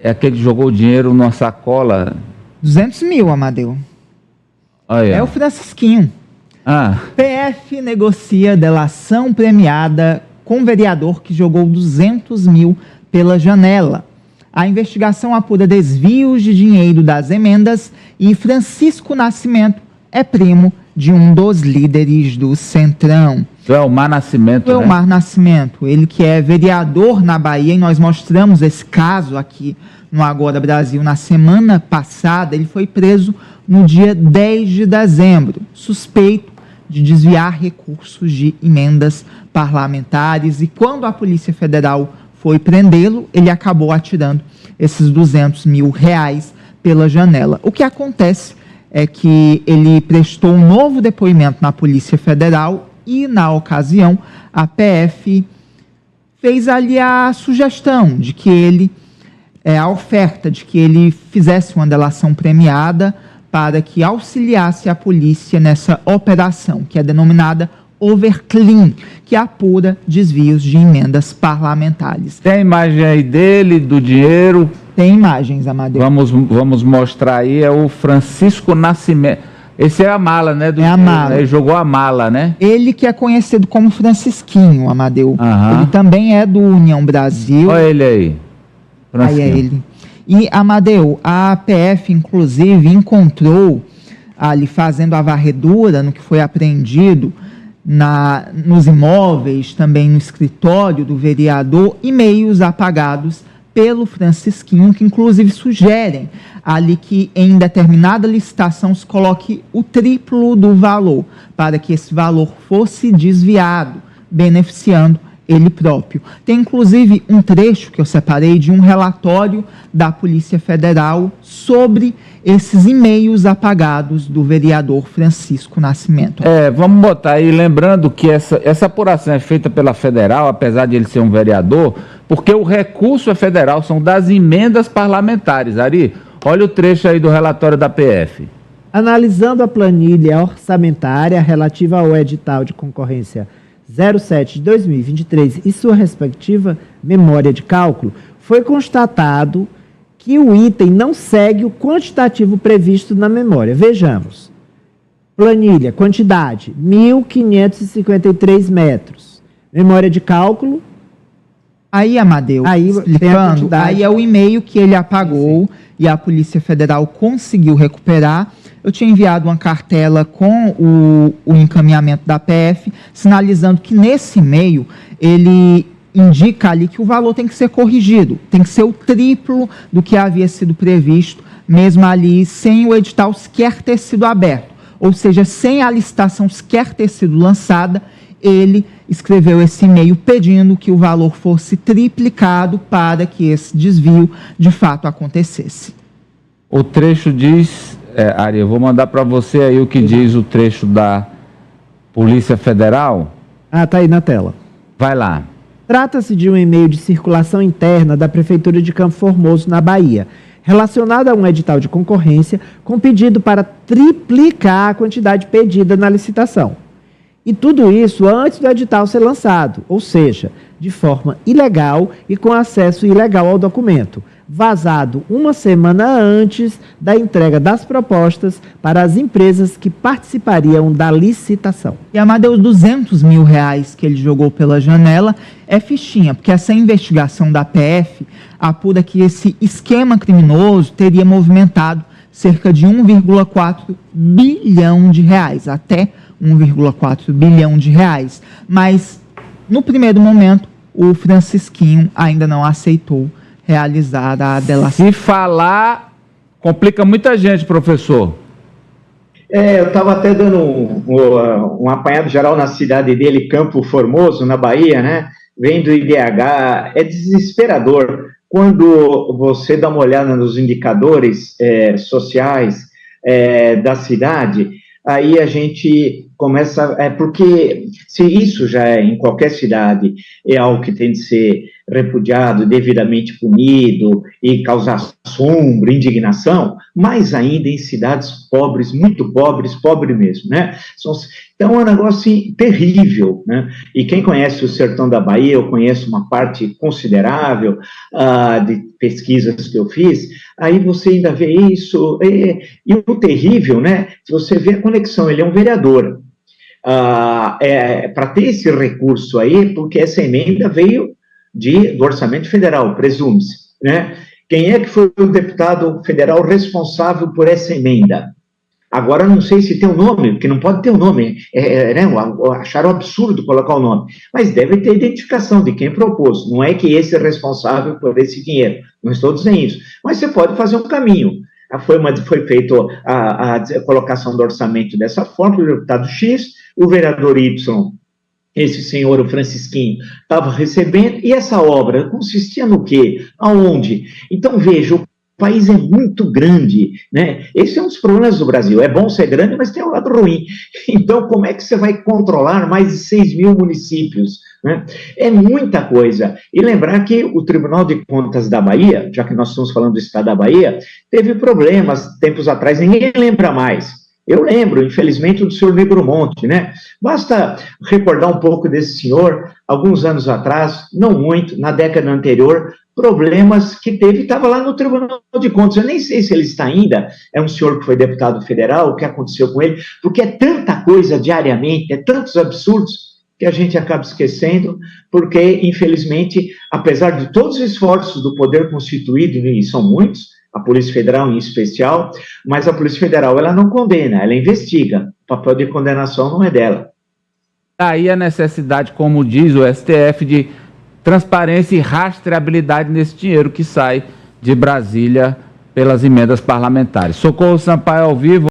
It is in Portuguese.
É aquele que jogou o dinheiro numa sacola. 200 mil, Amadeu. Olha. É o Francisquinho. PF negocia delação premiada com vereador que jogou 200 mil pela janela. A investigação apura desvios de dinheiro das emendas e Francisco Nascimento é primo de um dos líderes do Centrão. Elmar Nascimento, né? Elmar Nascimento, ele que é vereador na Bahia, e nós mostramos esse caso aqui no Agora Brasil na semana passada. Ele foi preso no dia 10 de dezembro, suspeito de desviar recursos de emendas parlamentares, e quando a Polícia Federal foi prendê-lo, ele acabou atirando esses 200 mil reais pela janela. O que acontece é que ele prestou um novo depoimento na Polícia Federal e, na ocasião, a PF fez ali a sugestão de que ele, a oferta de que ele fizesse uma delação premiada para que auxiliasse a polícia nessa operação, que é denominada Overclean, que apura desvios de emendas parlamentares. Tem a imagem aí dele, do dinheiro? Tem imagens, Amadeu. Vamos mostrar aí, é o Francisco Nascimento. Esse é a mala, né? É a mala. Ele jogou a mala, né? Ele que é conhecido como Francisquinho, Amadeu. Ele também é do União Brasil. Olha ele aí. Aí é ele. E, Amadeu, a PF, inclusive, encontrou ali fazendo a varredura no que foi apreendido nos imóveis, também no escritório do vereador, e-mails apagados pelo Francisquinho, que inclusive sugerem ali que em determinada licitação se coloque o triplo do valor, para que esse valor fosse desviado, beneficiando ele próprio. Tem inclusive um trecho que eu separei de um relatório da Polícia Federal sobre esses e-mails apagados do vereador Francisco Nascimento. Vamos botar aí, lembrando que essa apuração é feita pela Federal, apesar de ele ser um vereador, porque o recurso é federal, são das emendas parlamentares. Ari, olha o trecho aí do relatório da PF. Analisando a planilha orçamentária relativa ao edital de concorrência 07 de 2023 e sua respectiva memória de cálculo, foi constatado que o item não segue o quantitativo previsto na memória. Vejamos. Planilha, quantidade, 1.553 metros. Memória de cálculo. Aí, Amadeu, explicando, aí é o e-mail que ele apagou e a Polícia Federal conseguiu recuperar. Eu tinha enviado uma cartela com o encaminhamento da PF, sinalizando que nesse e-mail ele indica ali que o valor tem que ser corrigido, tem que ser o triplo do que havia sido previsto, mesmo ali sem o edital sequer ter sido aberto, ou seja, sem a licitação sequer ter sido lançada. Ele escreveu esse e-mail pedindo que o valor fosse triplicado para que esse desvio de fato acontecesse. O trecho diz, Ari, eu vou mandar para você aí o que diz o trecho da Polícia Federal. Tá aí na tela. Vai lá. Trata-se de um e-mail de circulação interna da Prefeitura de Campo Formoso, na Bahia, relacionado a um edital de concorrência com pedido para triplicar a quantidade pedida na licitação. E tudo isso antes do edital ser lançado, ou seja, de forma ilegal e com acesso ilegal ao documento, vazado uma semana antes da entrega das propostas para as empresas que participariam da licitação. E, Amadeu, os 200 mil reais que ele jogou pela janela é fichinha, porque essa investigação da PF apura que esse esquema criminoso teria movimentado cerca de 1,4 bilhão de reais, até 1,4 bilhão de reais. Mas, no primeiro momento, o Francisquinho ainda não aceitou realizar a delação. Se falar, complica muita gente, professor. Eu estava até dando um apanhado geral na cidade dele, Campo Formoso, na Bahia, né? Vem do IDH, é desesperador. Quando você dá uma olhada nos indicadores sociais da cidade, aí a gente começa, porque se isso já é em qualquer cidade, é algo que tem de ser repudiado, devidamente punido e causar assombro, indignação, mais ainda em cidades pobres, muito pobres, pobre mesmo, né? Então é um negócio assim, terrível, né? E quem conhece o sertão da Bahia, eu conheço uma parte considerável de pesquisas que eu fiz, aí você ainda vê isso, e o terrível, né? Você vê a conexão, ele é um vereador, para ter esse recurso aí, porque essa emenda veio do orçamento federal, presume-se, né? Quem é que foi o deputado federal responsável por essa emenda? Agora, não sei se tem um nome, porque não pode ter um nome, né? Acharam absurdo colocar o nome, mas deve ter identificação de quem propôs, não é que esse é responsável por esse dinheiro, não estou dizendo isso, mas você pode fazer um caminho. Foi feita a colocação do orçamento dessa forma, o deputado X, o vereador Y, esse senhor, o Francisquinho, estava recebendo, e essa obra consistia no quê? Aonde? Então, veja, o país é muito grande, né? Esse é um dos problemas do Brasil. É bom ser grande, mas tem um lado ruim. Então, como é que você vai controlar mais de 6 mil municípios, né? É muita coisa. E lembrar que o Tribunal de Contas da Bahia, já que nós estamos falando do Estado da Bahia, teve problemas tempos atrás, ninguém lembra mais. Eu lembro, infelizmente, do senhor Negromonte, né? Basta recordar um pouco desse senhor, alguns anos atrás, não muito, na década anterior, problemas que teve, estava lá no Tribunal de Contas, eu nem sei se ele está ainda, é um senhor que foi deputado federal, o que aconteceu com ele, porque é tanta coisa diariamente, é tantos absurdos, que a gente acaba esquecendo, porque, infelizmente, apesar de todos os esforços do poder constituído, e são muitos, a Polícia Federal em especial, mas a Polícia Federal, ela não condena, ela investiga, o papel de condenação não é dela. Daí a necessidade, como diz o STF, de transparência e rastreabilidade nesse dinheiro que sai de Brasília pelas emendas parlamentares. Socorro Sampaio ao vivo.